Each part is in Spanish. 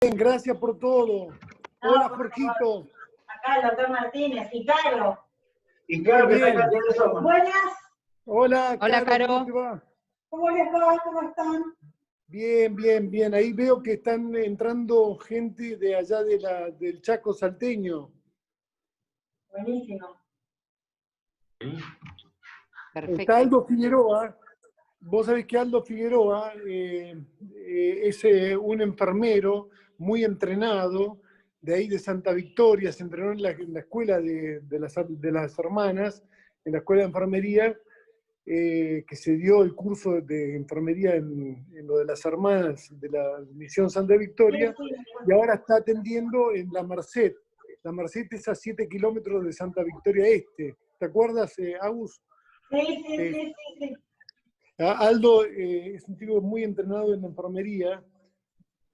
Bien, gracias por todo. Hola, Jorgito. Acá el doctor Martínez y Caro. Y Caro, que está acá, Buenas. Hola, Hola, Caro. ¿cómo te va? ¿Cómo les va? ¿Cómo están? Bien, bien, bien. Ahí veo que están entrando gente de allá del Chaco salteño. Buenísimo. Perfecto. Está Aldo Figueroa. Vos sabés que Aldo Figueroa es un enfermero muy entrenado, de ahí de Santa Victoria, se entrenó en la escuela de las hermanas, en la escuela de enfermería, que se dio el curso de enfermería en lo de las hermanas de la misión Santa Victoria, y ahora está atendiendo en La Merced. La Merced es a 7 kilómetros de Santa Victoria Este. ¿Te acuerdas, Agus? Sí. Aldo es un tipo muy entrenado en la enfermería.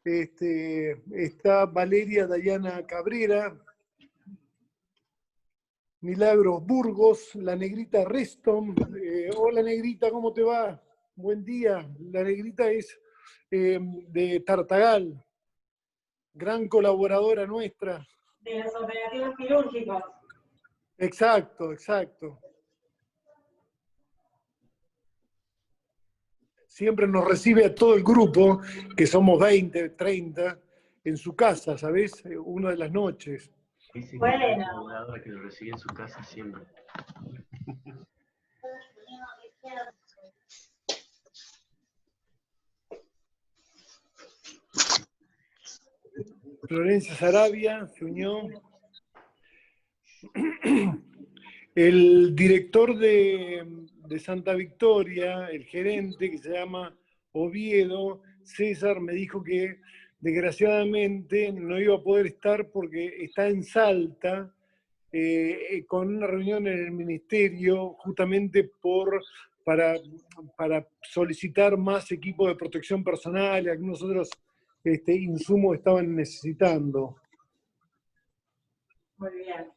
Está Valeria Dayana Cabrera, Milagros Burgos, la negrita Reston. Hola negrita, ¿cómo te va? Buen día. La negrita es de Tartagal, gran colaboradora nuestra. De los operativos quirúrgicos. Exacto, exacto. Siempre nos recibe a todo el grupo, que somos 20, 30, en su casa, ¿sabés? Una de las noches. Dice Bueno. que la colaboradora que lo recibe en su casa siempre. Florencia Sarabia se unió. El director de Santa Victoria, el gerente que se llama Oviedo, César, me dijo que desgraciadamente no iba a poder estar porque está en Salta con una reunión en el ministerio justamente para solicitar más equipo de protección personal y algunos otros insumos estaban necesitando. Muy bien.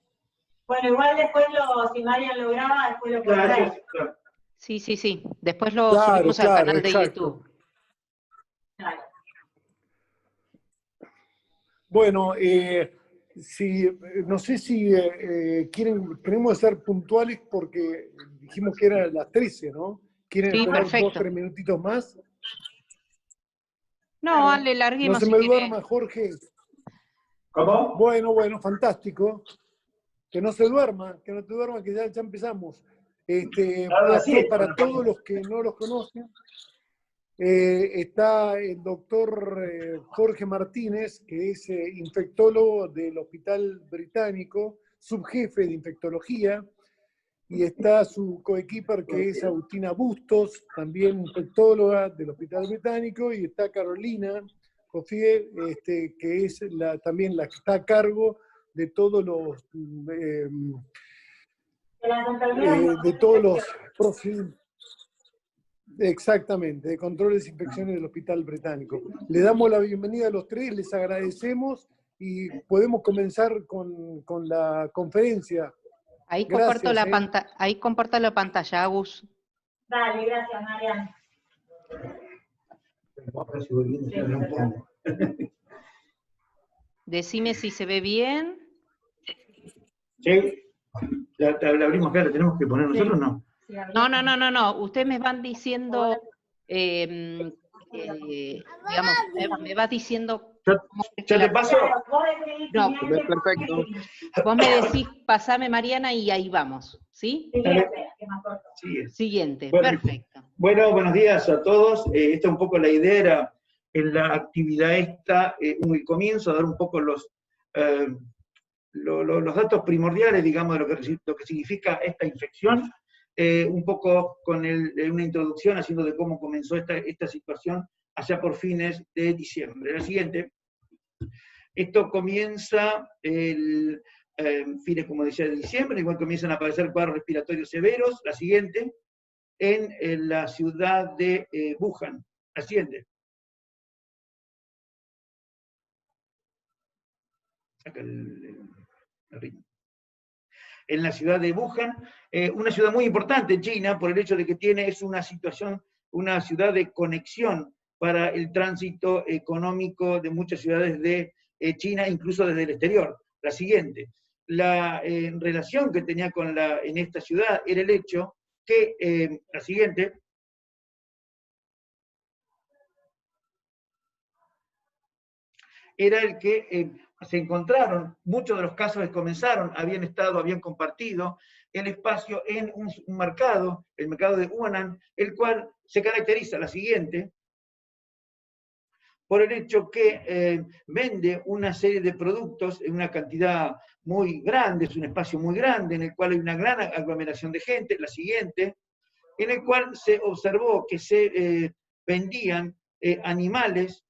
Bueno, igual después si Marian lo graba, después lo pondrá. Claro. Sí. Después lo Claro, subimos al claro, canal de exacto. YouTube. Claro. Bueno, no sé si queremos ser puntuales porque dijimos que era las 13, ¿no? ¿Quieren Sí, esperar perfecto. 2-3 minutitos más? No, Ale, No larguemos se si me quiere. duerma, Jorge. ¿Cómo? Bueno, fantástico. Que no se duerma, que no te duerma, que ya empezamos. Para todos los que no los conocen, está el doctor Jorge Martínez, que es infectólogo del Hospital Británico, subjefe de infectología, y está su coequiper, que es Agustina Bustos, también infectóloga del Hospital Británico, y está Carolina Cofie, que es también la que está a cargo de todos los exactamente, de controles e inspecciones del Hospital Británico. Le damos la bienvenida a los tres, les agradecemos y podemos comenzar con la conferencia. Ahí Gracias, comparto la pantalla, Agus. Dale, gracias, Marian. Decime si se ve bien. Sí. La abrimos acá, ¿la tenemos que poner nosotros o no? No. Ustedes me van diciendo, digamos, me va diciendo. ¿Ya te paso? No, Perfecto. vos me decís, pasame Mariana y ahí vamos, ¿sí? Siguiente, Bueno, perfecto. Bueno, buenos días a todos. Esta es un poco la idea, era en la actividad esta, el comienzo, a dar un poco los datos primordiales, digamos, de lo que significa esta infección, un poco con una introducción haciendo de cómo comenzó esta situación allá por fines de diciembre. La siguiente. Esto comienza fines, como decía, de diciembre, igual comienzan a aparecer cuadros respiratorios severos. La siguiente, en la ciudad de Wuhan. La siguiente. Acá el ritmo. En la ciudad de Wuhan, una ciudad muy importante en China, por el hecho de que es una ciudad de conexión para el tránsito económico de muchas ciudades de China, incluso desde el exterior. La siguiente, la relación que tenía en esta ciudad era el hecho que, la siguiente, era el que se encontraron, muchos de los casos que comenzaron, habían compartido el espacio en un mercado, el mercado de Huanan, el cual se caracteriza, la siguiente, por el hecho que vende una serie de productos en una cantidad muy grande, es un espacio muy grande, en el cual hay una gran aglomeración de gente, la siguiente, en el cual se observó que se vendían animales,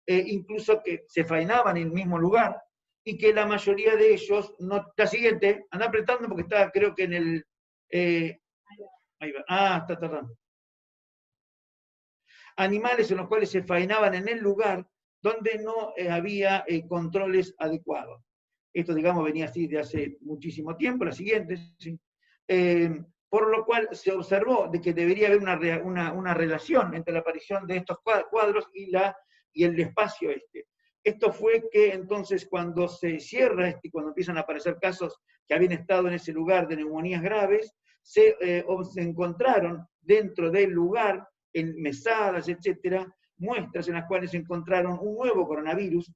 incluso que se faenaban en el mismo lugar, y que la mayoría de ellos, la siguiente, anda apretando porque está, creo que en el... ahí va, está tardando. Animales en los cuales se faenaban en el lugar donde no había controles adecuados. Esto, digamos, venía así de hace muchísimo tiempo. La siguiente, ¿sí? Por lo cual se observó de que debería haber una relación entre la aparición de estos cuadros y el espacio este. Esto fue que entonces cuando se cierra cuando empiezan a aparecer casos que habían estado en ese lugar de neumonías graves, se encontraron dentro del lugar, en mesadas, etcétera, muestras en las cuales se encontraron un nuevo coronavirus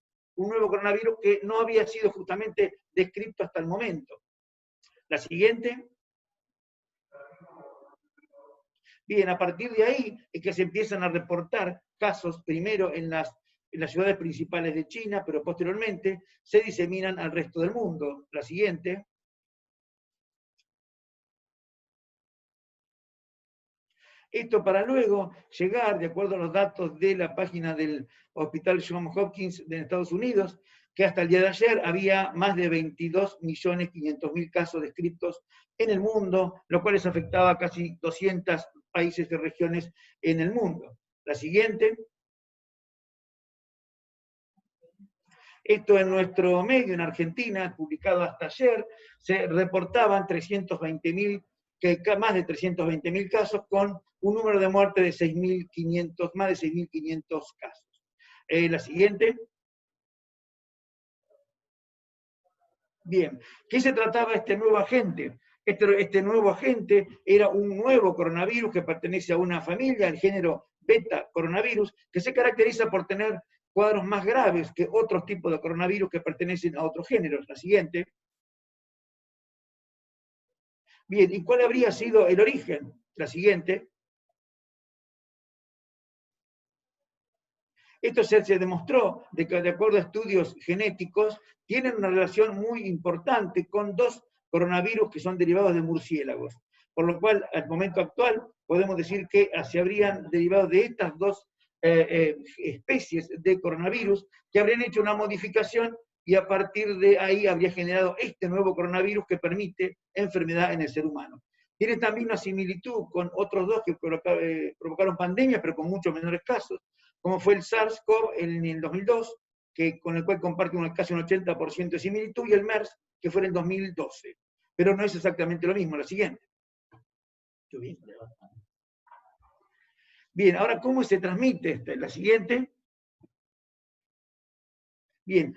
que no había sido justamente descrito hasta el momento. La siguiente. Bien, a partir de ahí es que se empiezan a reportar casos, primero en las ciudades principales de China, pero posteriormente se diseminan al resto del mundo. La siguiente. Esto para luego llegar, de acuerdo a los datos de la página del Hospital Johns Hopkins de Estados Unidos, que hasta el día de ayer había más de 22.500.000 casos descritos en el mundo, lo cual les afectaba a casi 200 países y regiones en el mundo. La siguiente. Esto en nuestro medio, en Argentina, publicado hasta ayer, se reportaban más de 320.000 casos con un número de muertes de 6.500, más de 6.500 casos. La siguiente. Bien, ¿qué se trataba este nuevo agente? Este nuevo agente era un nuevo coronavirus que pertenece a una familia, el género beta coronavirus, que se caracteriza por tener cuadros más graves que otros tipos de coronavirus que pertenecen a otros géneros. La siguiente. Bien, ¿y cuál habría sido el origen? La siguiente. Esto se demostró de que, de acuerdo a estudios genéticos, tienen una relación muy importante con dos coronavirus que son derivados de murciélagos. Por lo cual, al momento actual, podemos decir que se habrían derivado de estas dos especies de coronavirus que habrían hecho una modificación y a partir de ahí habría generado este nuevo coronavirus que permite enfermedad en el ser humano. Tiene también una similitud con otros dos que provocaron pandemias, pero con muchos menores casos, como fue el SARS-CoV en el 2002, con el cual comparte casi un 80% de similitud, y el MERS, que fue en el 2012. Pero no es exactamente lo mismo. La siguiente. Bien, ahora, ¿cómo se transmite esta? La siguiente. Bien,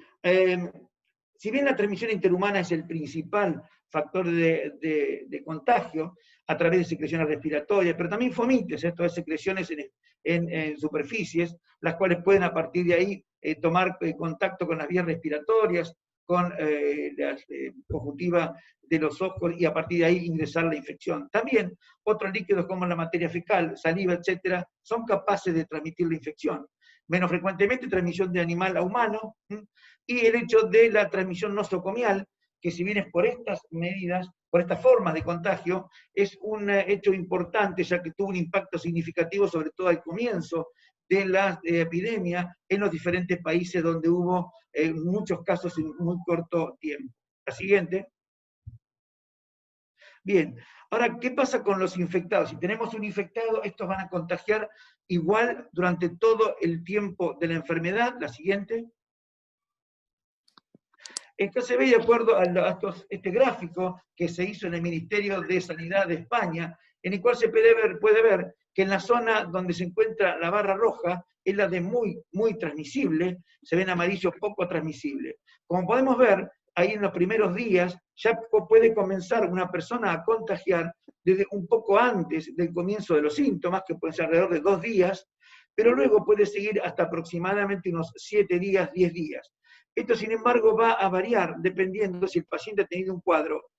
si bien la transmisión interhumana es el principal factor de contagio a través de secreciones respiratorias, pero también fomites, esto es secreciones en superficies, las cuales pueden a partir de ahí tomar contacto con las vías respiratorias, con la conjuntiva de los ojos y a partir de ahí ingresar la infección. También otros líquidos como la materia fecal, saliva, etcétera, son capaces de transmitir la infección. Menos frecuentemente transmisión de animal a humano, y el hecho de la transmisión nosocomial, que si bien es por estas medidas, por estas formas de contagio, es un hecho importante, ya que tuvo un impacto significativo, sobre todo al comienzo de la epidemia, en los diferentes países donde hubo muchos casos en muy corto tiempo. La siguiente. Bien, ahora, ¿qué pasa con los infectados? Si tenemos un infectado, estos van a contagiar igual durante todo el tiempo de la enfermedad. La siguiente. Esto se ve de acuerdo a este gráfico que se hizo en el Ministerio de Sanidad de España en el cual se puede ver que en la zona donde se encuentra la barra roja es la de muy, muy transmisible, se ve en amarillo poco transmisible. Como podemos ver, ahí en los primeros días ya puede comenzar una persona a contagiar desde un poco antes del comienzo de los síntomas, que pueden ser alrededor de 2 días, pero luego puede seguir hasta aproximadamente unos 7 días, 10 días. Esto, sin embargo, va a variar dependiendo si el paciente ha tenido un cuadro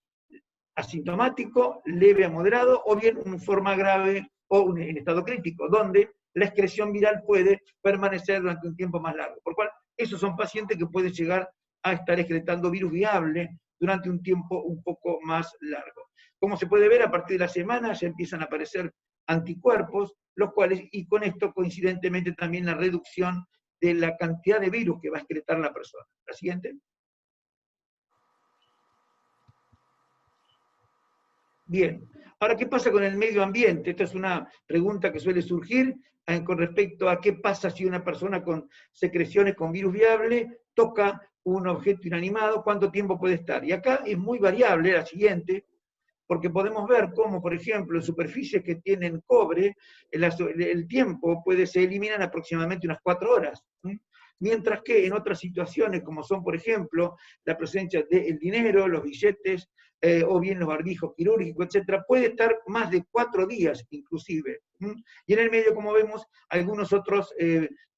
asintomático, leve a moderado, o bien en forma grave o en estado crítico, donde la excreción viral puede permanecer durante un tiempo más largo. Por lo cual, esos son pacientes que pueden llegar a estar excretando virus viable durante un tiempo un poco más largo. Como se puede ver, a partir de la semana ya empiezan a aparecer anticuerpos, los cuales, y con esto coincidentemente también la reducción de la cantidad de virus que va a excretar la persona. La siguiente. Bien, ahora, ¿qué pasa con el medio ambiente? Esta es una pregunta que suele surgir con respecto a qué pasa si una persona con secreciones con virus viable toca un objeto inanimado, cuánto tiempo puede estar. Y acá es muy variable la siguiente, porque podemos ver cómo, por ejemplo, en superficies que tienen cobre, el tiempo se elimina en aproximadamente unas 4 horas. Mientras que en otras situaciones, como son, por ejemplo, la presencia del dinero, los billetes, o bien los barbijos quirúrgicos, etcétera, puede estar más de 4 días inclusive. Y en el medio, como vemos, algunos otros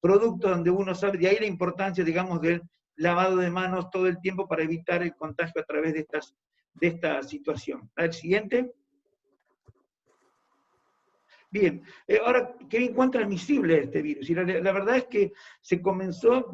productos donde uno sabe, de ahí la importancia, digamos, del lavado de manos todo el tiempo para evitar el contagio a través de esta situación. A ver, siguiente. Bien, ahora, ¿qué bien cuán transmisible es este virus? Y la verdad es que se comenzó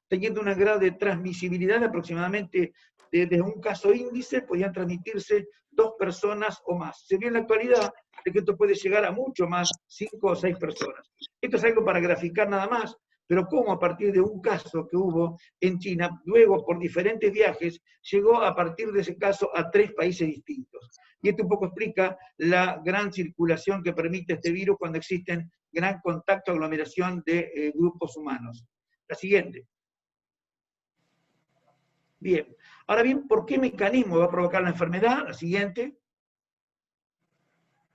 teniendo un grado de transmisibilidad de aproximadamente, desde un caso índice, podían transmitirse 2 personas o más. Se ve en la actualidad de que esto puede llegar a mucho más, 5 o 6 personas. Esto es algo para graficar nada más, pero cómo a partir de un caso que hubo en China, luego por diferentes viajes, llegó a partir de ese caso a 3 países distintos. Y esto un poco explica la gran circulación que permite este virus cuando existen gran contacto, aglomeración de grupos humanos. La siguiente. Bien. Ahora bien, ¿por qué mecanismo va a provocar la enfermedad? La siguiente.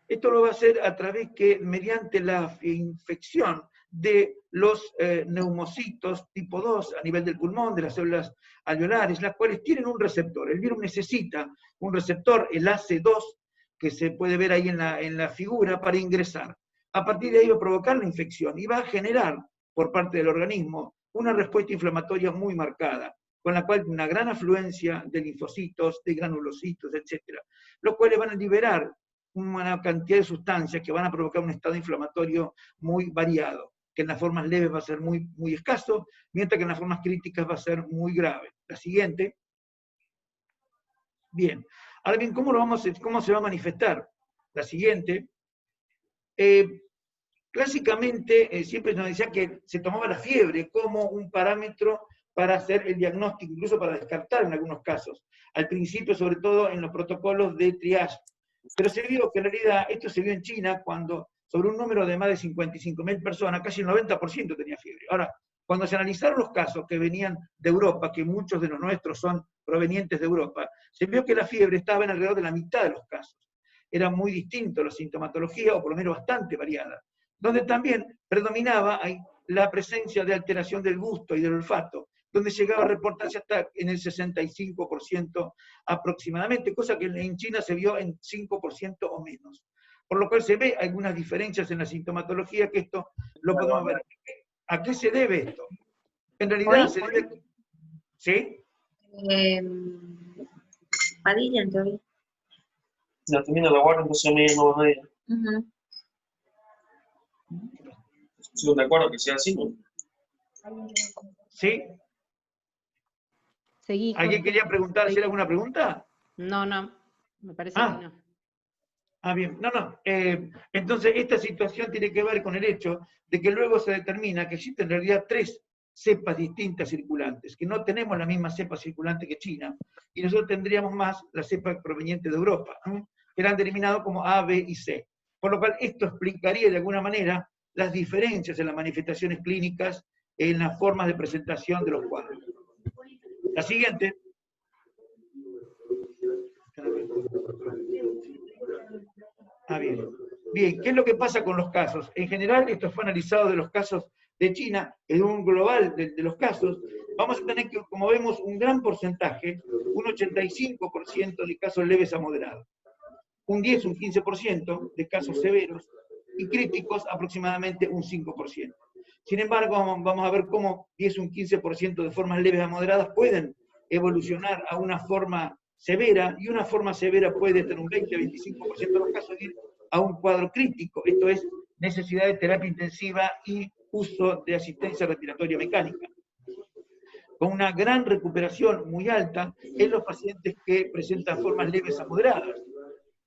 Esto lo va a hacer a través que, mediante la infección de los neumocitos tipo 2 a nivel del pulmón, de las células alveolares, las cuales tienen un receptor. El virus necesita un receptor, el AC2, que se puede ver ahí en la figura, para ingresar. A partir de ahí va a provocar la infección y va a generar, por parte del organismo, una respuesta inflamatoria muy marcada, con la cual una gran afluencia de linfocitos, de granulocitos, etc., los cuales van a liberar una cantidad de sustancias que van a provocar un estado inflamatorio muy variado, que en las formas leves va a ser muy, muy escaso, mientras que en las formas críticas va a ser muy grave. La siguiente. Bien. Ahora bien, ¿cómo se va a manifestar? La siguiente. Clásicamente, siempre nos decía que se tomaba la fiebre como un parámetro para hacer el diagnóstico, incluso para descartar en algunos casos. Al principio, sobre todo en los protocolos de triage. Pero se vio que en realidad, esto se vio en China, cuando sobre un número de más de 55.000 personas, casi el 90% tenía fiebre. Ahora, cuando se analizaron los casos que venían de Europa, que muchos de los nuestros son provenientes de Europa, se vio que la fiebre estaba en alrededor de la mitad de los casos. Era muy distinto la sintomatología, o por lo menos bastante variada, donde también predominaba la presencia de alteración del gusto y del olfato, donde llegaba a reportarse hasta en el 65% aproximadamente, cosa que en China se vio en 5% o menos. Por lo cual se ve algunas diferencias en la sintomatología, que esto lo podemos ver. ¿A qué se debe esto? En realidad se debe... ¿Sí? Padilla, entonces. Ya termina la guardia, entonces me no va a nadie. ¿Estoy de acuerdo que sea así, no? ¿Sí? Seguí. ¿Alguien quería preguntar, hacer alguna pregunta? No, me parece que no. Bien, entonces esta situación tiene que ver con el hecho de que luego se determina que existen en realidad 3 cepas distintas circulantes, que no tenemos la misma cepa circulante que China, y nosotros tendríamos más la cepa proveniente de Europa, que eran denominados como A, B y C. Por lo cual esto explicaría de alguna manera las diferencias en las manifestaciones clínicas, en las formas de presentación de los cuadros. La siguiente. bien. Bien, ¿qué es lo que pasa con los casos? En general, esto fue analizado de los casos de China, en un global de los casos, vamos a tener que, como vemos, un gran porcentaje, un 85% de casos leves a moderados, un 10, un 15% de casos severos, y críticos aproximadamente un 5%. Sin embargo, vamos a ver cómo 10, un 15% de formas leves a moderadas pueden evolucionar a una forma severa, y una forma severa puede tener un 20-25% de los casos ir a un cuadro crítico, esto es, necesidad de terapia intensiva y uso de asistencia respiratoria mecánica, con una gran recuperación muy alta en los pacientes que presentan formas leves a moderadas,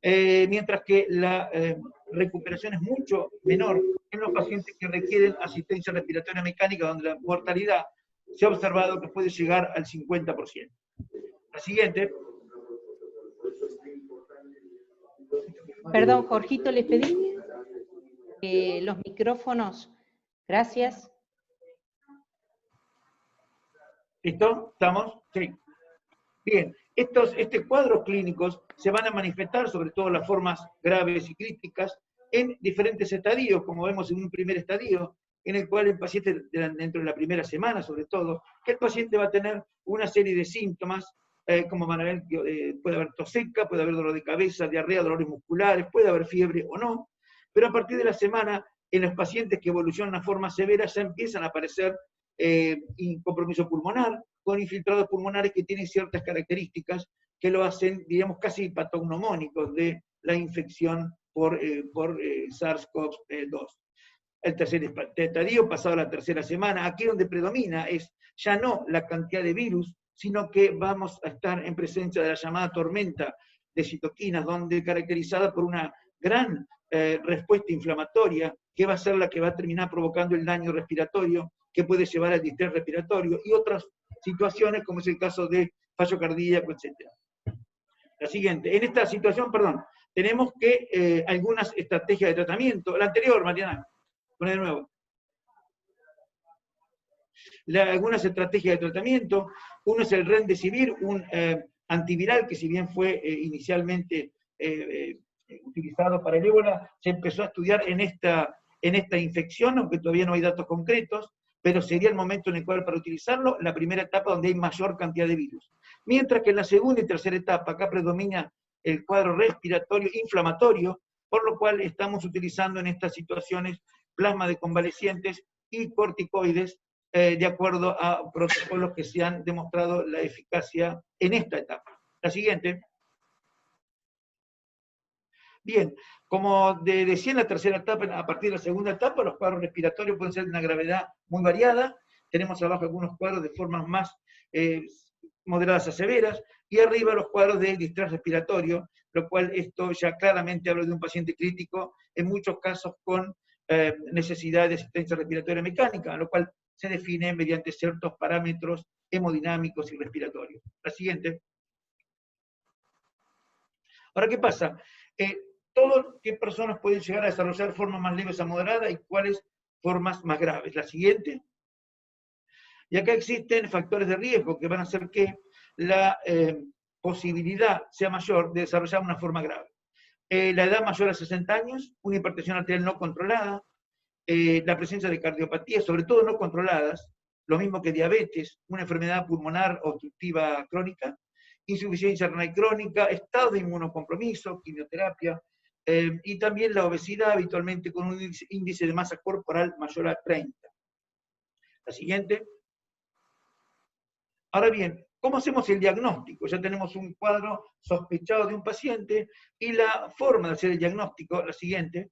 mientras que la recuperación es mucho menor en los pacientes que requieren asistencia respiratoria mecánica, donde la mortalidad se ha observado que puede llegar al 50%. La siguiente. Perdón, Jorgito, les pedí los micrófonos. Gracias. ¿Listo? ¿Estamos? Sí. Bien, estos cuadros clínicos se van a manifestar, sobre todo las formas graves y críticas, en diferentes estadios, como vemos en un primer estadio, en el cual el paciente, dentro de la primera semana sobre todo, que el paciente va a tener una serie de síntomas, como van a ver, puede haber tos seca, puede haber dolor de cabeza, diarrea, dolores musculares, puede haber fiebre o no, pero a partir de la semana, en los pacientes que evolucionan a forma severa, ya empiezan a aparecer compromiso pulmonar, con infiltrados pulmonares que tienen ciertas características que lo hacen, digamos, casi patognomónicos de la infección por SARS-CoV-2. El tercer estadio, pasado la tercera semana, aquí donde predomina es ya no la cantidad de virus, sino que vamos a estar en presencia de la llamada tormenta de citoquinas, donde caracterizada por una gran respuesta inflamatoria, que va a ser la que va a terminar provocando el daño respiratorio, que puede llevar al distrés respiratorio, y otras situaciones, como es el caso de fallo cardíaco, etc. La siguiente, en esta situación, perdón, tenemos que algunas estrategias de tratamiento. La anterior, Mariana, pone de nuevo. Algunas estrategias de tratamiento, uno es el Remdesivir, un antiviral que si bien fue inicialmente utilizado para el ébola, se empezó a estudiar en esta infección, aunque todavía no hay datos concretos, pero sería el momento en el cual para utilizarlo, la primera etapa donde hay mayor cantidad de virus. Mientras que en la segunda y tercera etapa, acá predomina el cuadro respiratorio inflamatorio, por lo cual estamos utilizando en estas situaciones plasma de convalecientes y corticoides, de acuerdo a protocolos que se han demostrado la eficacia en esta etapa. La siguiente. Bien, como decía en la tercera etapa, a partir de la segunda etapa, los cuadros respiratorios pueden ser de una gravedad muy variada. Tenemos abajo algunos cuadros de formas más moderadas a severas, y arriba los cuadros de distrés respiratorio, lo cual esto ya claramente habla de un paciente crítico, en muchos casos con necesidad de asistencia respiratoria mecánica, lo cual se define mediante ciertos parámetros hemodinámicos y respiratorios. La siguiente. Ahora, ¿qué pasa? ¿Qué personas pueden llegar a desarrollar formas más leves a moderadas y cuáles formas más graves? La siguiente. Y acá existen factores de riesgo que van a hacer que la posibilidad sea mayor de desarrollar una forma grave. La edad mayor a 60 años, una hipertensión arterial no controlada, la presencia de cardiopatías, sobre todo no controladas, lo mismo que diabetes, una enfermedad pulmonar obstructiva crónica, insuficiencia renal crónica, estado de inmunocompromiso, quimioterapia, y también la obesidad, habitualmente con un índice de masa corporal mayor a 30. La siguiente. Ahora bien, ¿cómo hacemos el diagnóstico? Ya tenemos un cuadro sospechado de un paciente, y la forma de hacer el diagnóstico, la siguiente,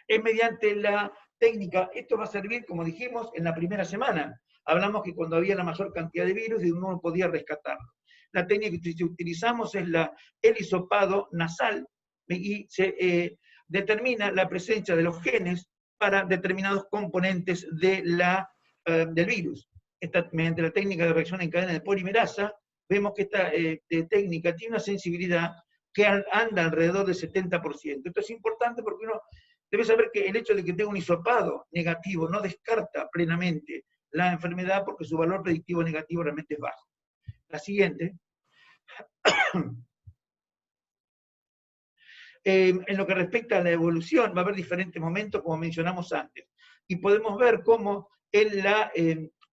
es mediante la técnica. Esto va a servir, como dijimos, en la primera semana. Hablamos que cuando había la mayor cantidad de virus, uno podía rescatarlo. La técnica que utilizamos es el hisopado nasal, y se determina la presencia de los genes para determinados componentes del virus. Mediante la técnica de reacción en cadena de polimerasa, vemos que esta técnica tiene una sensibilidad que anda alrededor del 70%. Esto es importante porque uno debe saber que el hecho de que tenga un hisopado negativo no descarta plenamente la enfermedad, porque su valor predictivo negativo realmente es bajo. La siguiente. En lo que respecta a la evolución, va a haber diferentes momentos, como mencionamos antes. Y podemos ver cómo en la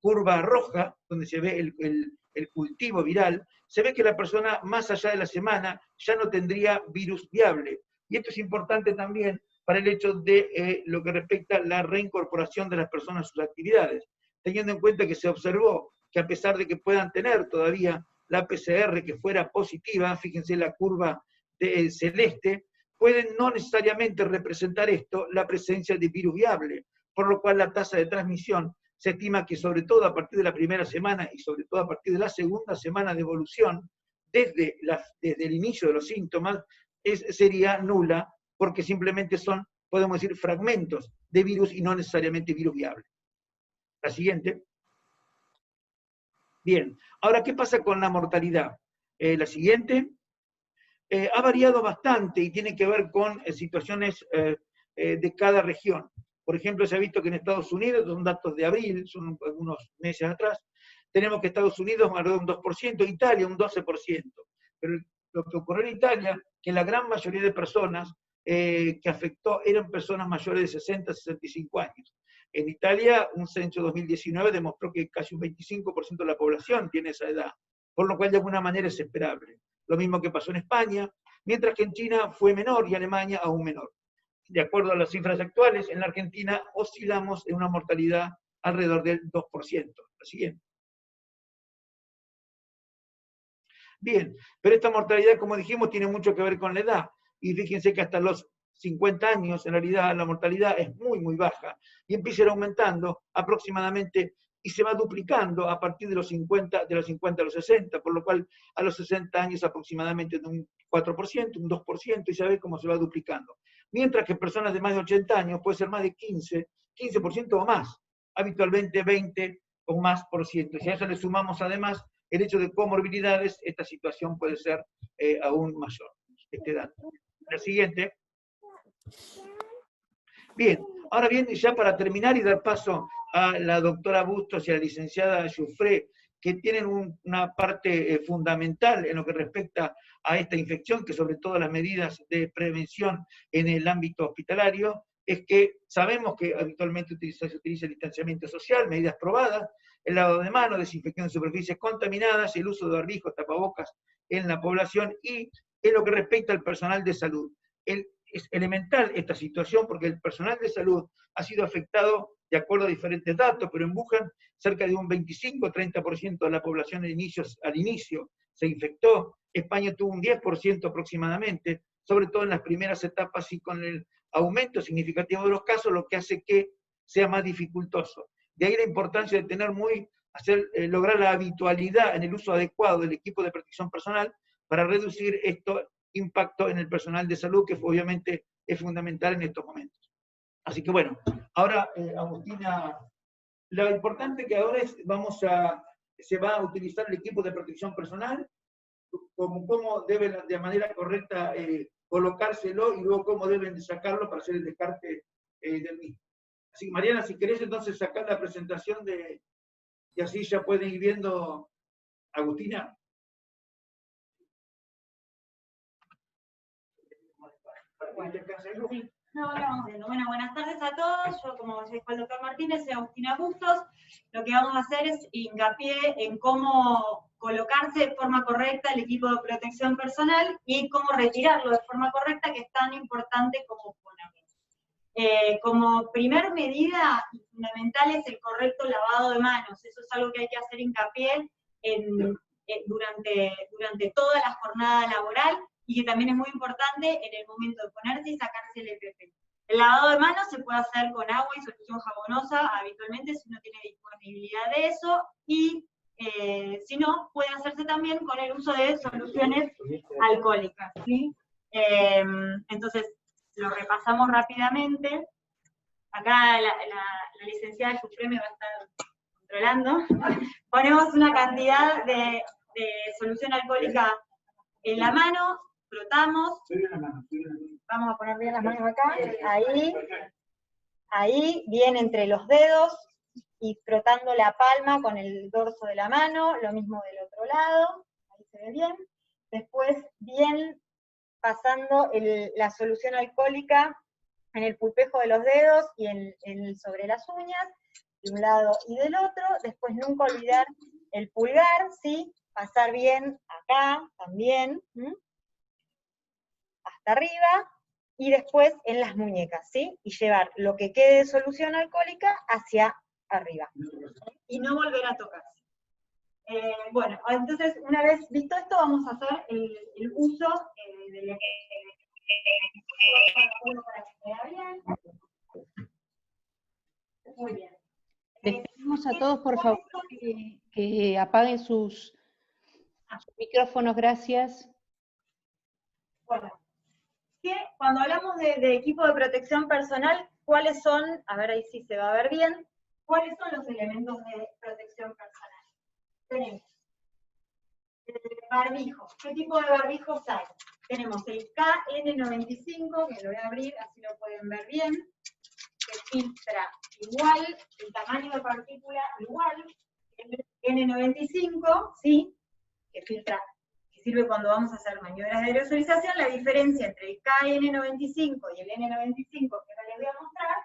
curva roja, donde se ve el cultivo viral, se ve que la persona más allá de la semana ya no tendría virus viable. Y esto es importante también para el hecho de lo que respecta a la reincorporación de las personas a sus actividades, teniendo en cuenta que se observó que a pesar de que puedan tener todavía la PCR que fuera positiva, fíjense la curva celeste, pueden no necesariamente representar esto la presencia de virus viable, por lo cual la tasa de transmisión se estima que sobre todo a partir de la primera semana y sobre todo a partir de la segunda semana de evolución, desde el inicio de los síntomas, sería nula, porque simplemente son, podemos decir, fragmentos de virus y no necesariamente virus viable. La siguiente. Bien, ahora, ¿qué pasa con la mortalidad? La siguiente. Ha variado bastante y tiene que ver con situaciones de cada región. Por ejemplo, se ha visto que en Estados Unidos, son datos de abril, son algunos meses atrás, tenemos que Estados Unidos alrededor de un 2%, Italia un 12%. Pero lo que ocurrió en Italia, que la gran mayoría de personas que afectó eran personas mayores de 60 a 65 años. En Italia, un censo 2019 demostró que casi un 25% de la población tiene esa edad, por lo cual de alguna manera es esperable. Lo mismo que pasó en España, mientras que en China fue menor y Alemania aún menor. De acuerdo a las cifras actuales, en la Argentina oscilamos en una mortalidad alrededor del 2%. La siguiente. Bien, pero esta mortalidad, como dijimos, tiene mucho que ver con la edad. Y fíjense que hasta los 50 años, en realidad, la mortalidad es muy, muy baja. Y empieza a ir aumentando aproximadamente y se va duplicando a partir de los 50 a los 60, por lo cual a los 60 años aproximadamente de un 4%, un 2%, y se ve cómo se va duplicando. Mientras que personas de más de 80 años puede ser más de 15% o más, habitualmente 20 o más por ciento. Si a eso le sumamos además el hecho de comorbilidades, esta situación puede ser aún mayor. Este dato. La siguiente. Bien, ahora bien, ya para terminar y dar paso a la doctora Bustos y a la licenciada Giuffré, que tienen una parte fundamental en lo que respecta a esta infección, que sobre todo las medidas de prevención en el ámbito hospitalario, es que sabemos que habitualmente se utiliza el distanciamiento social, medidas probadas, el lavado de manos, desinfección de superficies contaminadas, el uso de barbijos, tapabocas en la población y en lo que respecta al personal de salud. Es elemental esta situación porque el personal de salud ha sido afectado de acuerdo a diferentes datos, pero en Wuhan cerca de un 25-30% de la población al inicio se infectó. España tuvo un 10% aproximadamente, sobre todo en las primeras etapas y con el aumento significativo de los casos, lo que hace que sea más dificultoso. De ahí la importancia de tener lograr la habitualidad en el uso adecuado del equipo de protección personal para reducir esto impacto en el personal de salud, que obviamente es fundamental en estos momentos. Así que bueno, ahora Agustina, lo importante que ahora es, se va a utilizar el equipo de protección personal, cómo deben de manera correcta colocárselo y luego cómo deben sacarlo para hacer el descarte del mismo. Así que Mariana, si querés entonces sacar la presentación y así ya pueden ir viendo Agustina. Sí. No, bueno, buenas tardes a todos. Yo, como dijo el doctor Martínez, soy Agustina Bustos. Lo que vamos a hacer es hincapié en cómo colocarse de forma correcta el equipo de protección personal y cómo retirarlo de forma correcta, que es tan importante como ponerlo. Como primer medida fundamental es el correcto lavado de manos. Eso es algo que hay que hacer hincapié durante toda la jornada laboral, y que también es muy importante en el momento de ponerse y sacarse el EPP. El lavado de manos se puede hacer con agua y solución jabonosa, habitualmente, si uno tiene disponibilidad de eso, y si no, puede hacerse también con el uso de soluciones alcohólicas, ¿sí? Entonces, lo repasamos rápidamente. Acá la licenciada Giuffré me va a estar controlando. Ponemos una cantidad de solución alcohólica en la mano, frotamos, vamos a poner bien las manos acá, ahí, bien entre los dedos, y frotando la palma con el dorso de la mano, lo mismo del otro lado, ahí se ve bien, después bien pasando la solución alcohólica en el pulpejo de los dedos y sobre las uñas, de un lado y del otro. Después nunca olvidar el pulgar, ¿sí? Pasar bien acá también, hasta arriba, y después en las muñecas, ¿sí? Y llevar lo que quede de solución alcohólica hacia arriba. Y no volver a tocarse. Bueno, entonces, una vez visto esto, vamos a hacer el uso de lo que para que quede bien. Muy bien. Les pedimos a todos, por favor, que apaguen sus micrófonos, gracias. Bueno, que cuando hablamos de equipo de protección personal, ¿cuáles son? A ver, ahí sí se va a ver bien. ¿Cuáles son los elementos de protección personal? Tenemos el barbijo. ¿Qué tipo de barbijos hay? Tenemos el KN95, que lo voy a abrir, así lo pueden ver bien, que filtra igual, el tamaño de partícula igual, el N95, ¿sí? Que filtra, que sirve cuando vamos a hacer maniobras de aerosolización. La diferencia entre el KN95 y el N95, que ahora les voy a mostrar,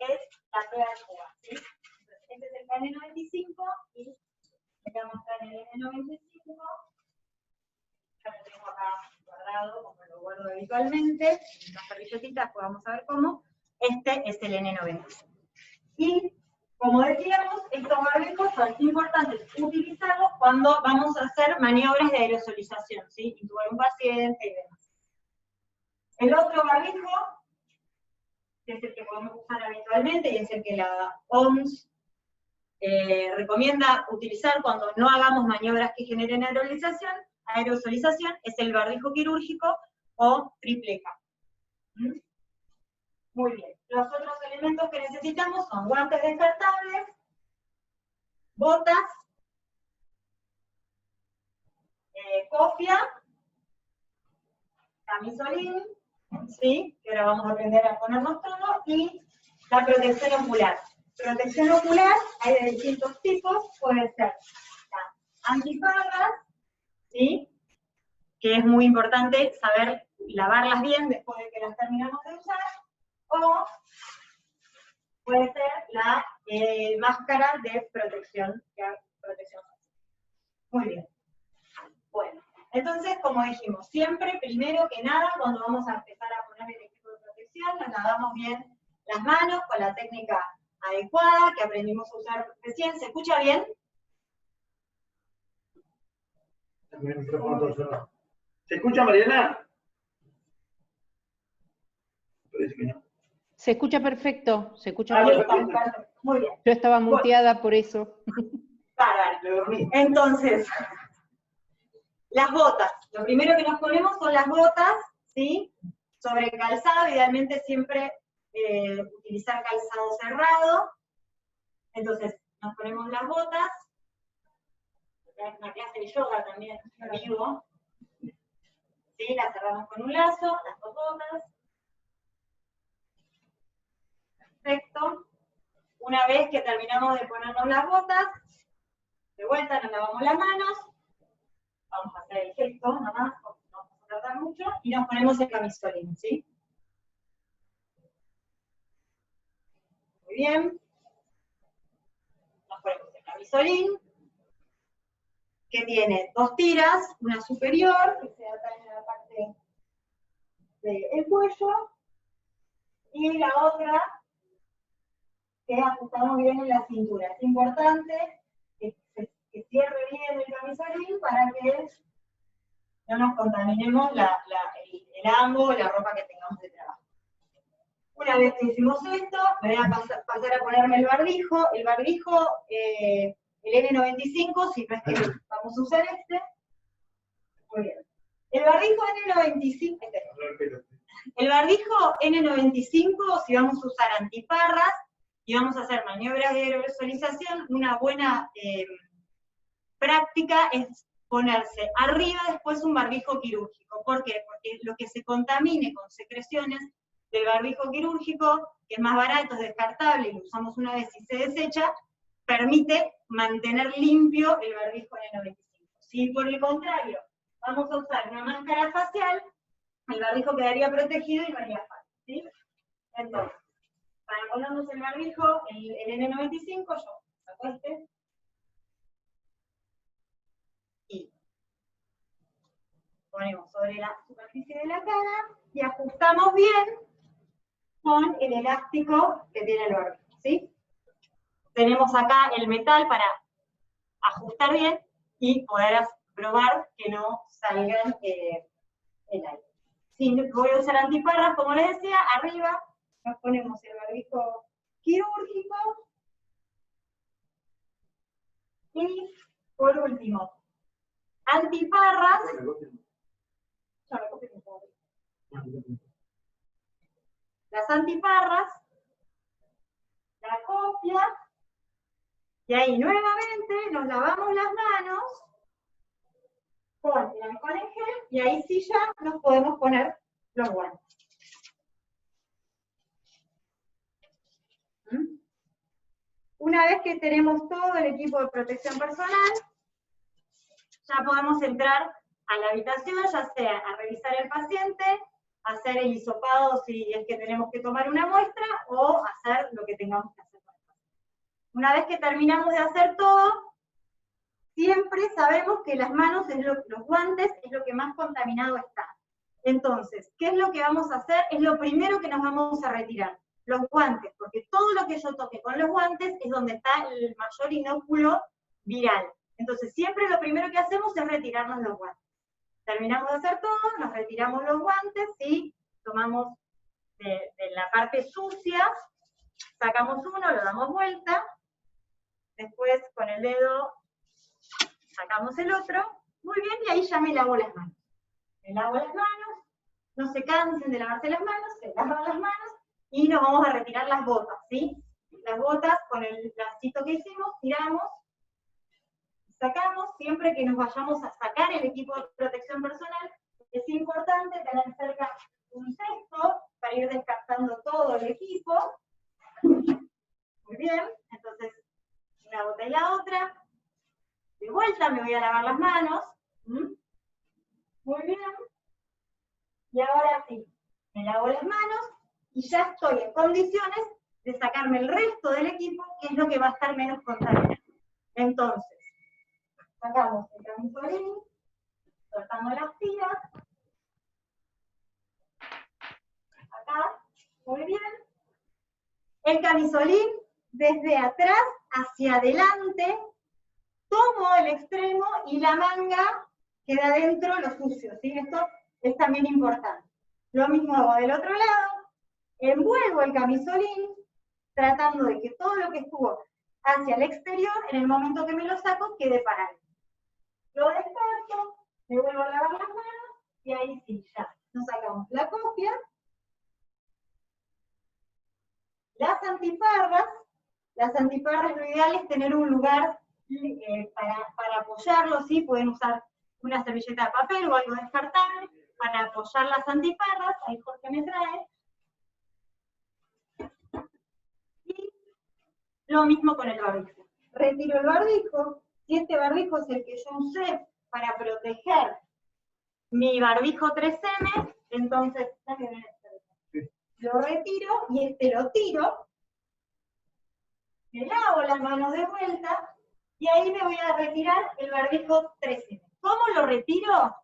es la prueba de fuga, ¿sí? Entonces, este es el KN95 y les voy a mostrar el N95. Ya lo tengo acá guardado, como lo guardo habitualmente, en las servilletitas, pues vamos a ver cómo. Este es el N95. Y, como decíamos, estos barbijos son importantes utilizarlos cuando vamos a hacer maniobras de aerosolización, ¿sí? Intubar a un paciente y demás. El otro barbijo, que es el que podemos usar habitualmente y es el que la OMS recomienda utilizar cuando no hagamos maniobras que generen aerosolización, es el barbijo quirúrgico o triple K. Muy bien. Los otros elementos que necesitamos son guantes descartables, botas, cofia, camisolín, ¿sí? Que ahora vamos a aprender a ponernos todo, y la protección ocular. Protección ocular hay de distintos tipos, puede ser la antiparras, ¿sí? Que es muy importante saber lavarlas bien después de que las terminamos de usar, o puede ser la máscara de protección. Muy bien. Bueno, entonces, como dijimos, siempre, primero que nada, cuando vamos a empezar a poner el equipo de protección, nos lavamos bien las manos con la técnica adecuada que aprendimos a usar recién. ¿Se escucha bien? ¿Se escucha, Mariana? Parece que no. Se escucha perfecto, se escucha Ahí perfecto. está, muy bien. Yo estaba muteada por eso. Bárbaro. Entonces, las botas. Lo primero que nos ponemos son las botas, ¿sí? Sobre calzado, idealmente siempre utilizar calzado cerrado. Entonces, nos ponemos las botas. Es una clase de yoga también, vivo. ¿Sí? Las cerramos con un lazo, las dos botas. Perfecto. Una vez que terminamos de ponernos las botas, de vuelta nos lavamos las manos, vamos a hacer el gesto nomás, no vamos a tratar mucho, y nos ponemos el camisolín, ¿sí? Muy bien. Nos ponemos el camisolín, que tiene dos tiras, una superior, que se ata en la parte del cuello, y la otra que ajustamos bien en la cintura. Es importante que cierre bien el camisolín para que no nos contaminemos el ambo, la ropa que tengamos de trabajo. Una vez que hicimos esto, me voy a pasar a ponerme el barbijo. El barbijo, el N95, si no es que vamos a usar este. Muy bien. El barbijo N95, el barbijo N95, si vamos a usar antiparras, y vamos a hacer maniobras de aerosolización, una buena práctica es ponerse arriba después un barbijo quirúrgico. ¿Por qué? Porque lo que se contamine con secreciones del barbijo quirúrgico, que es más barato, es descartable, y lo usamos una vez y se desecha, permite mantener limpio el barbijo N95. Si por el contrario vamos a usar una máscara facial, el barbijo quedaría protegido y no haría falta, ¿sí? Entonces, para ponernos el barbijo, el N95, yo saco este, y ponemos sobre la superficie de la cara, y ajustamos bien con el elástico que tiene el barbijo, ¿sí? Tenemos acá el metal para ajustar bien y poder probar que no salgan el aire. Si voy a usar antiparras, como les decía, arriba nos ponemos el barbijo quirúrgico y, por último, antiparras. Las antiparras, la copia, y ahí nuevamente nos lavamos las manos con el alcohol en gel, y ahí sí ya nos podemos poner los guantes. Una vez que tenemos todo el equipo de protección personal, ya podemos entrar a la habitación, ya sea a revisar el paciente, hacer el hisopado si es que tenemos que tomar una muestra, o hacer lo que tengamos que hacer. Una vez que terminamos de hacer todo, siempre sabemos que las manos, los guantes, es lo que más contaminado está. Entonces, ¿qué es lo que vamos a hacer? Es lo primero que nos vamos a retirar, los guantes, porque todo lo que yo toque con los guantes es donde está el mayor inóculo viral. Entonces, siempre lo primero que hacemos es retirarnos los guantes. Terminamos de hacer todo, nos retiramos los guantes, y tomamos de la parte sucia, sacamos uno, lo damos vuelta, después con el dedo sacamos el otro, muy bien, y ahí ya me lavo las manos. Me lavo las manos, no se cansen de lavarse las manos, se lavan las manos, y nos vamos a retirar las botas, ¿sí? Las botas con el lacito que hicimos, tiramos, sacamos. Siempre que nos vayamos a sacar el equipo de protección personal, es importante tener cerca un cesto para ir descartando todo el equipo. Muy bien, entonces una bota y la otra. De vuelta me voy a lavar las manos. Muy bien. Y ahora sí, me lavo las manos y ya estoy en condiciones de sacarme el resto del equipo, que es lo que va a estar menos contaminado. Entonces, sacamos el camisolín, soltando las tiras. Acá, muy bien. El camisolín, desde atrás hacia adelante, tomo el extremo y la manga queda dentro lo sucio, ¿sí? Esto es también importante. Lo mismo hago del otro lado, envuelvo el camisolín, tratando de que todo lo que estuvo hacia el exterior, en el momento que me lo saco, quede parado. Lo descarto, me vuelvo a lavar las manos, y ahí sí, ya, nos sacamos la copia. Las antiparras lo ideal es tener un lugar para apoyarlo, ¿sí? Pueden usar una servilleta de papel o algo descartable para apoyar las antiparras. Ahí Jorge me trae. Y lo mismo con el barbijo. Retiro el barbijo. Si este barbijo es el que yo usé para proteger mi barbijo 3M, entonces lo retiro y este lo tiro, me lavo las manos de vuelta, y ahí me voy a retirar el barbijo 3M. ¿Cómo lo retiro?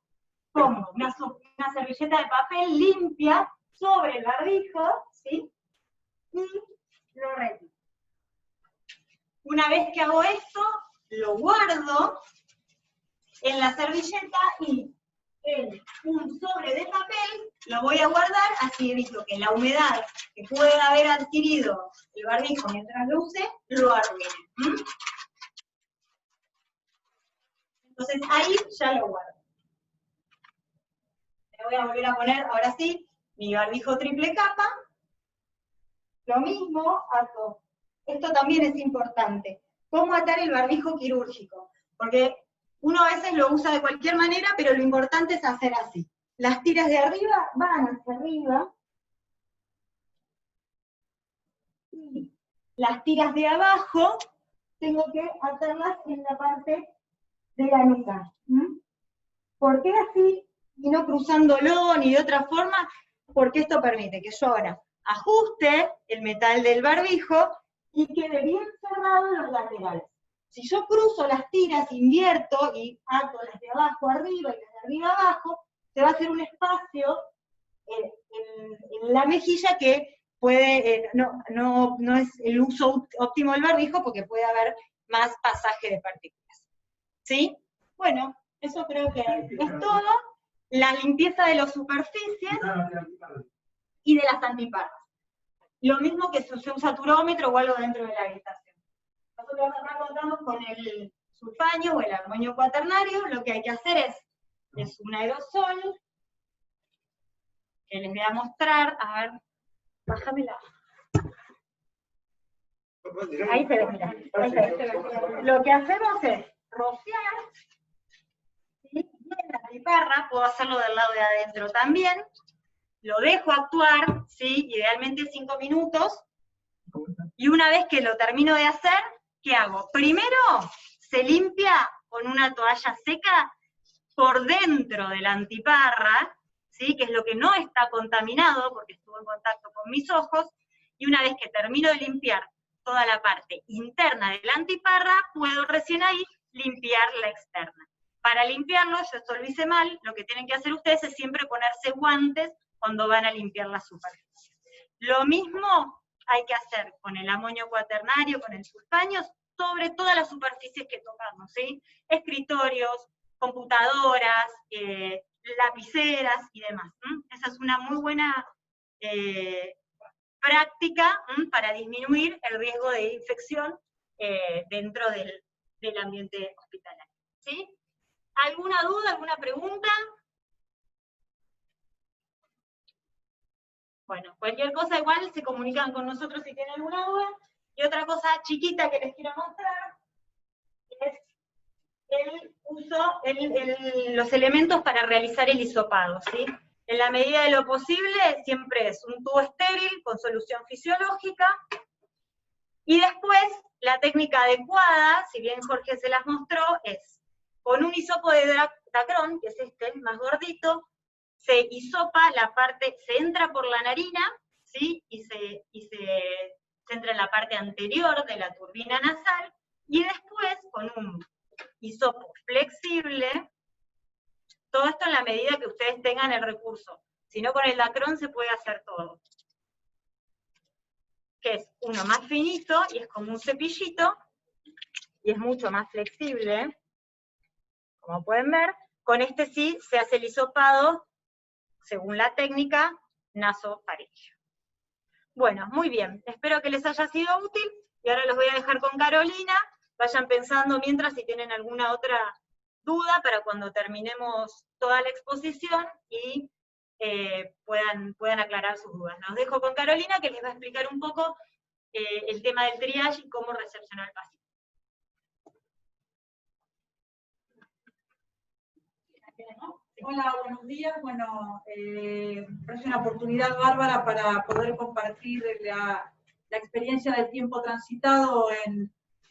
Pongo una servilleta de papel limpia sobre el barbijo, ¿sí? Y lo retiro. Una vez que hago esto, lo guardo en la servilleta, y en un sobre de papel lo voy a guardar, así evito que la humedad que pueda haber adquirido el barbijo mientras lo use, lo arruine. Entonces ahí ya lo guardo. Me voy a volver a poner, ahora sí, mi barbijo triple capa. Lo mismo ato. Esto también es importante. ¿Cómo atar el barbijo quirúrgico? Porque uno a veces lo usa de cualquier manera, pero lo importante es hacer así. Las tiras de arriba van hacia arriba, y las tiras de abajo tengo que atarlas en la parte de la nuca. ¿Por qué así? y no cruzándolo ni de otra forma, porque esto permite que yo ahora ajuste el metal del barbijo y quede bien cerrado en los laterales. Si yo cruzo las tiras, invierto y ato las de abajo arriba y las de arriba abajo, se va a hacer un espacio en la mejilla que puede, no es el uso óptimo del barbijo porque puede haber más pasaje de partículas. ¿Sí? Bueno, eso creo que es todo. La limpieza de las superficies y de las antiparras. Lo mismo que si usa un saturómetro o algo dentro de la habitación. Nosotros acá contamos con el sulfaño o el amonio cuaternario. Lo que hay que hacer es un aerosol, que les voy a mostrar. A ver, bájamela. Ahí se ve, mira. Ahí se ve. Lo que hacemos es rociar, ¿sí? En la antiparra, puedo hacerlo del lado de adentro también. Lo dejo actuar, ¿sí? Idealmente 5 minutos. Y una vez que lo termino de hacer, ¿qué hago? Primero, se limpia con una toalla seca por dentro de la antiparra, ¿sí? Que es lo que no está contaminado, porque estuvo en contacto con mis ojos, y una vez que termino de limpiar toda la parte interna de la antiparra, puedo recién ahí limpiar la externa. Para limpiarlo, yo esto lo hice mal, lo que tienen que hacer ustedes es siempre ponerse guantes cuando van a limpiar la superficie. Lo mismo hay que hacer con el amonio cuaternario, con el sulfaño, sobre todas las superficies que tocamos, ¿sí? Escritorios, computadoras, lapiceras y demás. Esa es una muy buena práctica para disminuir el riesgo de infección dentro del ambiente hospitalario. ¿Sí? ¿Alguna duda, alguna pregunta? Bueno, cualquier cosa igual se comunican con nosotros si tienen alguna duda. Y otra cosa chiquita que les quiero mostrar es el uso, los elementos para realizar el hisopado, ¿sí? En la medida de lo posible, siempre es un tubo estéril con solución fisiológica, y después, la técnica adecuada, si bien Jorge se las mostró, es con un hisopo de Dacron, que es este, más gordito, se hisopa la parte, se entra por la narina, ¿sí? Y se entra en la parte anterior de la turbina nasal, y después, con un hisopo flexible, todo esto en la medida que ustedes tengan el recurso. Si no, con el Dacron se puede hacer todo. Que es uno más finito, y es como un cepillito, y es mucho más flexible, como pueden ver. Con este sí se hace el hisopado, según la técnica, nasofaringeo. Bueno, muy bien, espero que les haya sido útil, y ahora los voy a dejar con Carolina. Vayan pensando mientras si tienen alguna otra duda para cuando terminemos toda la exposición y puedan aclarar sus dudas. Los dejo con Carolina, que les va a explicar un poco el tema del triage y cómo recepcionar al paciente. Hola, buenos días. Bueno, es una oportunidad bárbara para poder compartir la experiencia del tiempo transitado en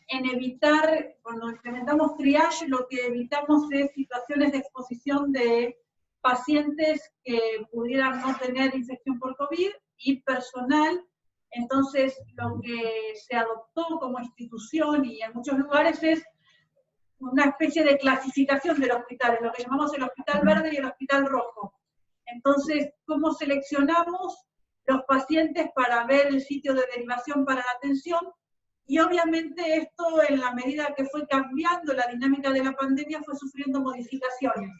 evitar, cuando implementamos triage, lo que evitamos es situaciones de exposición de pacientes que pudieran no tener infección por COVID y personal. Entonces, lo que se adoptó como institución y en muchos lugares es una especie de clasificación del hospital, lo que llamamos el hospital verde y el hospital rojo. Entonces, ¿cómo seleccionamos los pacientes para ver el sitio de derivación para la atención? Y obviamente esto, en la medida que fue cambiando la dinámica de la pandemia, fue sufriendo modificaciones.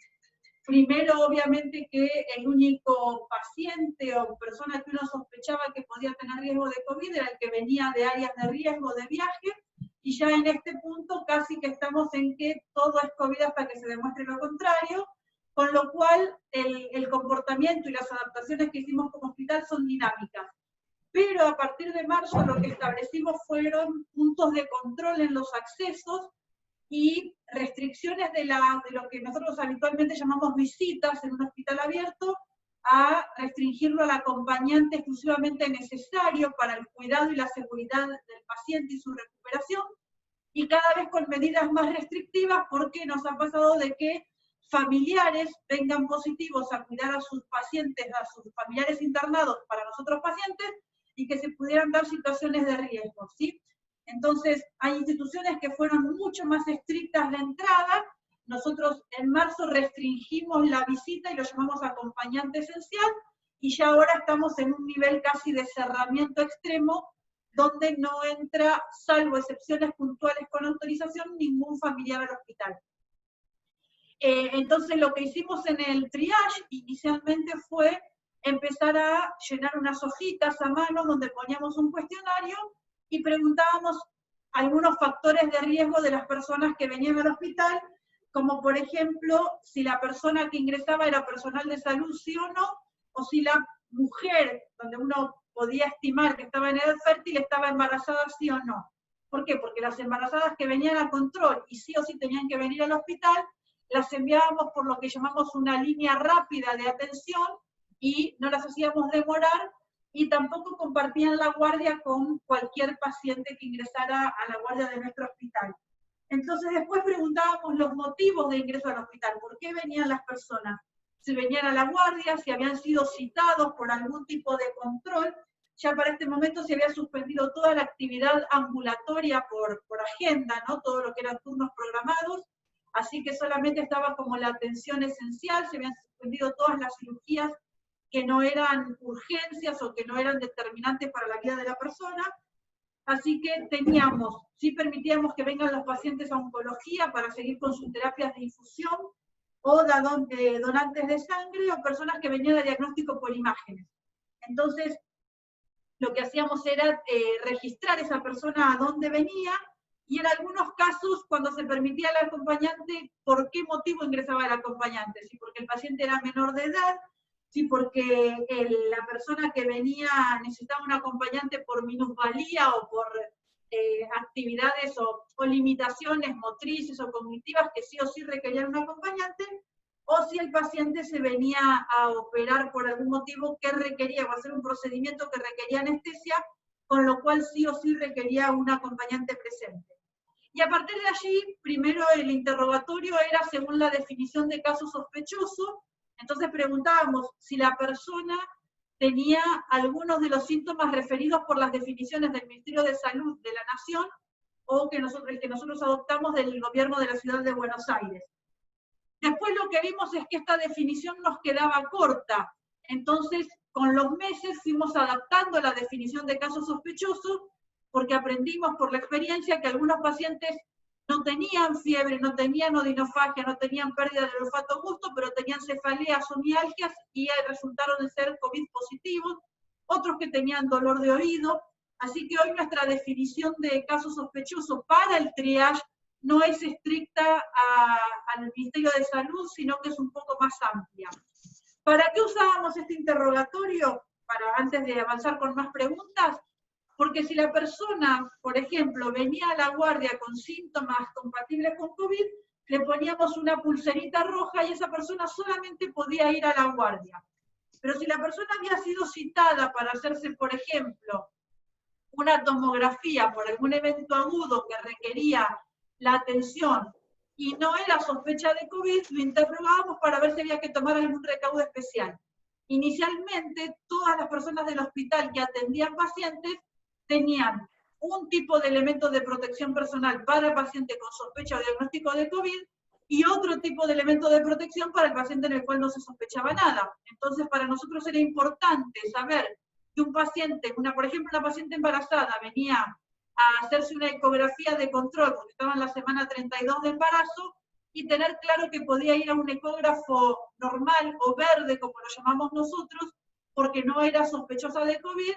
Primero, obviamente, que el único paciente o persona que uno sospechaba que podía tener riesgo de COVID era el que venía de áreas de riesgo de viaje, y ya en este punto casi que estamos en que todo es COVID hasta que se demuestre lo contrario, con lo cual el comportamiento y las adaptaciones que hicimos como hospital son dinámicas. Pero a partir de marzo lo que establecimos fueron puntos de control en los accesos y restricciones de lo que nosotros habitualmente llamamos visitas en un hospital abierto, a restringirlo al acompañante exclusivamente necesario para el cuidado y la seguridad del paciente y su recuperación, y cada vez con medidas más restrictivas, porque nos ha pasado de que familiares vengan positivos a cuidar a sus pacientes, a sus familiares internados para nosotros pacientes, y que se pudieran dar situaciones de riesgo, ¿sí? Entonces, hay instituciones que fueron mucho más estrictas de entrada. Nosotros en marzo restringimos la visita y lo llamamos acompañante esencial, y ya ahora estamos en un nivel casi de cerramiento extremo, donde no entra, salvo excepciones puntuales con autorización, ningún familiar al hospital. Entonces lo que hicimos en el triage inicialmente fue empezar a llenar unas hojitas a mano donde poníamos un cuestionario y preguntábamos algunos factores de riesgo de las personas que venían al hospital, como por ejemplo, si la persona que ingresaba era personal de salud, sí o no, o si la mujer, donde uno podía estimar que estaba en edad fértil, estaba embarazada, sí o no. ¿Por qué? Porque las embarazadas que venían a control y sí o sí tenían que venir al hospital, las enviábamos por lo que llamamos una línea rápida de atención y no las hacíamos demorar, y tampoco compartían la guardia con cualquier paciente que ingresara a la guardia de nuestro hospital. Entonces después preguntábamos los motivos de ingreso al hospital, ¿por qué venían las personas? Si venían a la guardia, si habían sido citados por algún tipo de control. Ya para este momento se había suspendido toda la actividad ambulatoria por agenda, ¿no? Todo lo que eran turnos programados, así que solamente estaba como la atención esencial, se habían suspendido todas las cirugías que no eran urgencias o que no eran determinantes para la vida de la persona. Así que teníamos, sí permitíamos que vengan los pacientes a oncología para seguir con sus terapias de infusión, o donantes de sangre, o personas que venían de diagnóstico por imágenes. Entonces, lo que hacíamos era registrar esa persona a dónde venía, y en algunos casos, cuando se permitía al acompañante, ¿por qué motivo ingresaba el acompañante? Si porque el paciente era menor de edad, si porque la persona que venía necesitaba un acompañante por minusvalía o por actividades o limitaciones motrices o cognitivas que sí o sí requerían un acompañante, o si el paciente se venía a operar por algún motivo que requería, o hacer un procedimiento que requería anestesia, con lo cual sí o sí requería un acompañante presente. Y a partir de allí, primero el interrogatorio era según la definición de caso sospechoso. Entonces preguntábamos si la persona tenía algunos de los síntomas referidos por las definiciones del Ministerio de Salud de la Nación, o el que nosotros adoptamos del gobierno de la ciudad de Buenos Aires. Después lo que vimos es que esta definición nos quedaba corta, entonces con los meses fuimos adaptando la definición de caso sospechoso, porque aprendimos por la experiencia que algunos pacientes no tenían fiebre, no tenían odinofagia, no tenían pérdida del olfato gusto, pero tenían cefaleas o mialgias y resultaron de ser COVID positivos, otros que tenían dolor de oído. Así que hoy nuestra definición de caso sospechoso para el triage no es estricta al Ministerio de Salud, sino que es un poco más amplia. ¿Para qué usábamos este interrogatorio? Antes de avanzar con más preguntas, porque si la persona, por ejemplo, venía a la guardia con síntomas compatibles con COVID, le poníamos una pulserita roja y esa persona solamente podía ir a la guardia. Pero si la persona había sido citada para hacerse, por ejemplo, una tomografía por algún evento agudo que requería la atención y no era sospecha de COVID, lo interrogábamos para ver si había que tomar algún recaudo especial. Inicialmente, todas las personas del hospital que atendían pacientes tenían un tipo de elemento de protección personal para el paciente con sospecha o diagnóstico de COVID y otro tipo de elemento de protección para el paciente en el cual no se sospechaba nada. Entonces, para nosotros era importante saber que un paciente, por ejemplo, una paciente embarazada venía a hacerse una ecografía de control porque estaba en la semana 32 de embarazo, y tener claro que podía ir a un ecógrafo normal o verde, como lo llamamos nosotros, porque no era sospechosa de COVID.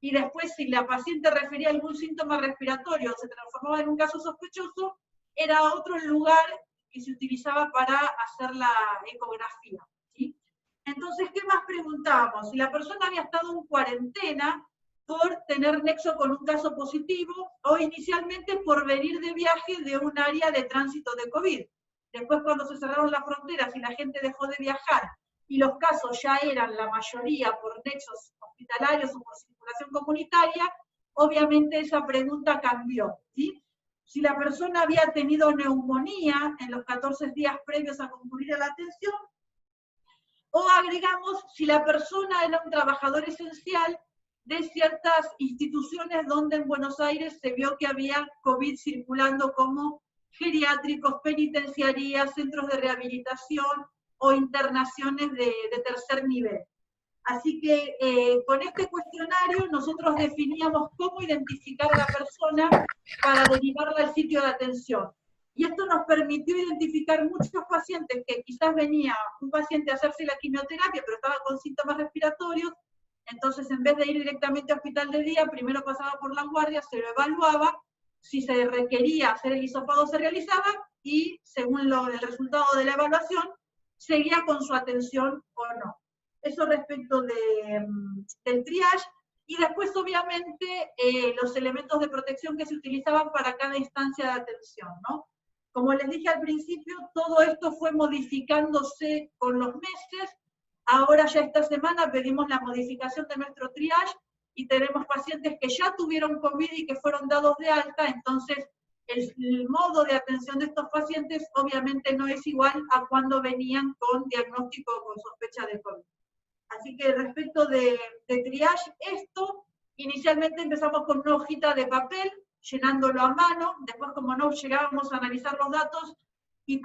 Y después, si la paciente refería algún síntoma respiratorio, se transformaba en un caso sospechoso, era otro lugar que se utilizaba para hacer la ecografía, ¿sí? Entonces, ¿qué más preguntábamos? Si la persona había estado en cuarentena por tener nexo con un caso positivo, o inicialmente por venir de viaje de un área de tránsito de COVID. Después, cuando se cerraron las fronteras y la gente dejó de viajar, y los casos ya eran la mayoría por nexos hospitalarios o por circulación comunitaria, obviamente esa pregunta cambió, ¿sí? si la persona había tenido neumonía en los 14 días previos a concluir a la atención, o agregamos si la persona era un trabajador esencial de ciertas instituciones donde en Buenos Aires se vio que había COVID circulando, como geriátricos, penitenciarías, centros de rehabilitación o internaciones de tercer nivel. Así que con este cuestionario nosotros definíamos cómo identificar a la persona para derivarla al sitio de atención. Y esto nos permitió identificar muchos pacientes que quizás venía un paciente a hacerse la quimioterapia, pero estaba con síntomas respiratorios. Entonces, en vez de ir directamente a hospital de día, primero pasaba por la guardia, se lo evaluaba, si se requería hacer el hisopado se realizaba, y según el resultado de la evaluación, seguía con su atención o no. Eso respecto del triage, y después obviamente los elementos de protección que se utilizaban para cada instancia de atención, ¿no? Como les dije al principio, todo esto fue modificándose con los meses. Ahora ya esta semana pedimos la modificación de nuestro triage y tenemos pacientes que ya tuvieron COVID y que fueron dados de alta, entonces el modo de atención de estos pacientes obviamente no es igual a cuando venían con diagnóstico o con sospecha de COVID. Así que respecto de triage, esto, inicialmente empezamos con una hojita de papel, llenándolo a mano, después como no llegábamos a analizar los datos, y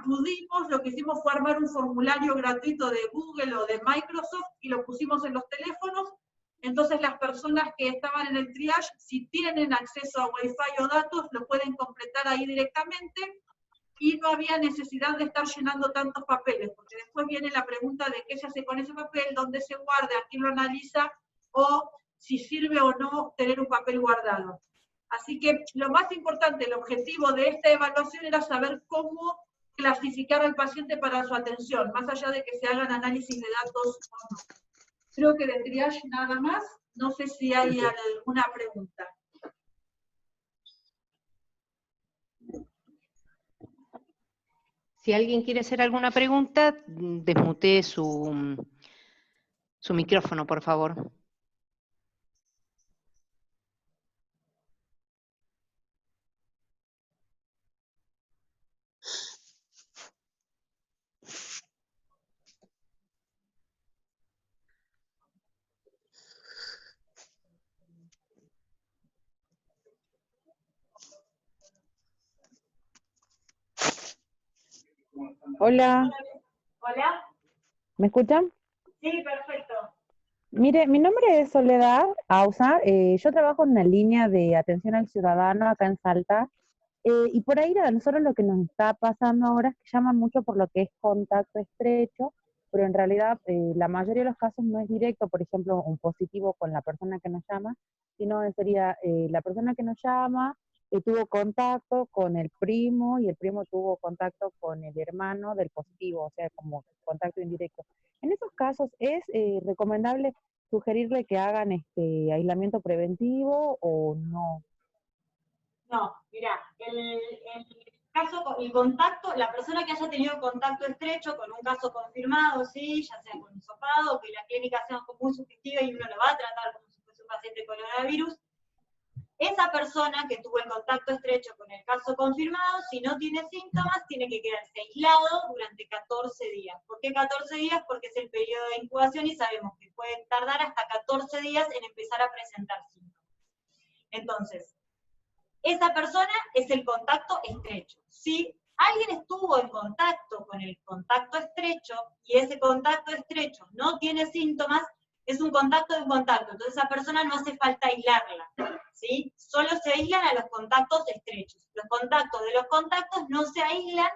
lo que hicimos fue armar un formulario gratuito de Google o de Microsoft, y lo pusimos en los teléfonos. Entonces las personas que estaban en el triage, si tienen acceso a Wi-Fi o datos, lo pueden completar ahí directamente, y no había necesidad de estar llenando tantos papeles, porque después viene la pregunta de qué se hace con ese papel, dónde se guarda, a quién lo analiza, o si sirve o no tener un papel guardado. Así que lo más importante, el objetivo de esta evaluación era saber cómo clasificar al paciente para su atención, más allá de que se hagan análisis de datos o no. Creo que de triage nada más, no sé si hay alguna pregunta. Si alguien quiere hacer alguna pregunta, desmutee su micrófono, por favor. Hola, ¿Hola? ¿me escuchan? Sí, perfecto. Mire, mi nombre es Soledad Ausa, yo trabajo en una línea de atención al ciudadano acá en Salta, y por ahí a nosotros lo que nos está pasando ahora es que llaman mucho por lo que es contacto estrecho, pero en realidad la mayoría de los casos no es directo, por ejemplo, un positivo con la persona que nos llama, sino sería la persona que nos llama, tuvo contacto con el primo y el primo tuvo contacto con el hermano del positivo, o sea, como contacto indirecto. En esos casos, ¿es recomendable sugerirle que hagan aislamiento preventivo o no? No, mirá, el contacto, la persona que haya tenido contacto estrecho con un caso confirmado, sí, ya sea con hisopado, o que la clínica sea muy sugestiva y uno lo va a tratar como si fuese un paciente con coronavirus, esa persona que tuvo el contacto estrecho con el caso confirmado, si no tiene síntomas, tiene que quedarse aislado durante 14 días. ¿Por qué 14 días? Porque es el periodo de incubación y sabemos que puede tardar hasta 14 días en empezar a presentar síntomas. Entonces, esa persona es el contacto estrecho. Si alguien estuvo en contacto con el contacto estrecho y ese contacto estrecho no tiene síntomas, es un contacto de un contacto, entonces esa persona no hace falta aislarla, ¿sí? Solo se aíslan a los contactos estrechos. Los contactos de los contactos no se aíslan,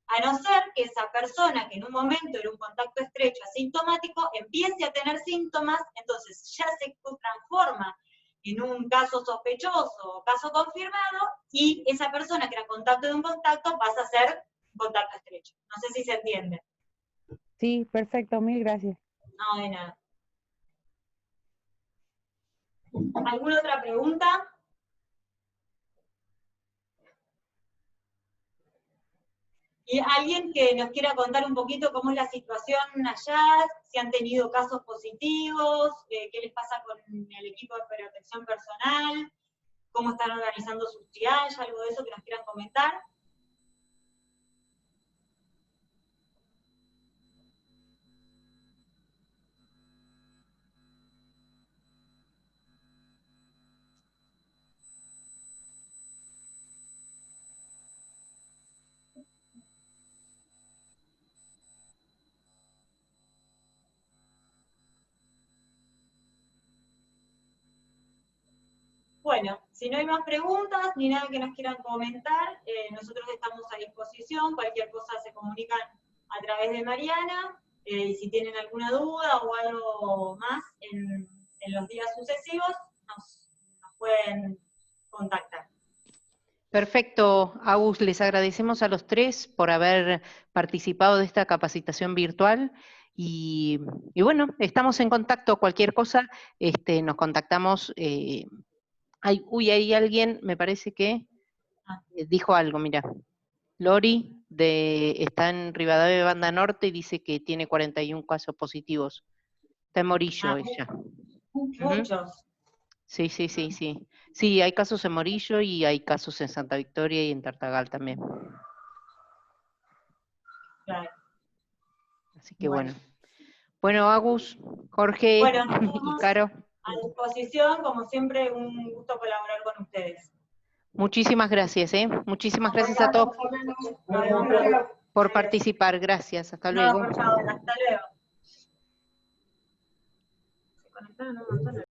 a no ser que esa persona que en un momento era un contacto estrecho asintomático empiece a tener síntomas, entonces ya se transforma en un caso sospechoso o caso confirmado, y esa persona que era contacto de un contacto pasa a ser un contacto estrecho. No sé si se entiende. Sí, perfecto, mil gracias. No, de nada. ¿Alguna otra pregunta? ¿Y alguien que nos quiera contar un poquito cómo es la situación allá? Si han tenido casos positivos, qué les pasa con el equipo de protección personal, cómo están organizando sus triajes, algo de eso que nos quieran comentar. Bueno, si no hay más preguntas ni nada que nos quieran comentar, nosotros estamos a disposición, cualquier cosa se comunican a través de Mariana, y si tienen alguna duda o algo más en los días sucesivos, nos pueden contactar. Perfecto, Agus, les agradecemos a los tres por haber participado de esta capacitación virtual y bueno, estamos en contacto, cualquier cosa, nos contactamos. Hay alguien, me parece que dijo algo, mira. Lori, está en Rivadavia, Banda Norte, y dice que tiene 41 casos positivos. Está en Morillo ella. Muchos. Sí. Sí, hay casos en Morillo y hay casos en Santa Victoria y en Tartagal también. Claro. Así que bueno. Bueno, Agus, Jorge y Caro. A disposición, como siempre, un gusto colaborar con ustedes. Muchísimas gracias, Muchísimas gracias a todos por participar. Gracias, hasta luego. Hasta luego. ¿Se conectaron un montón?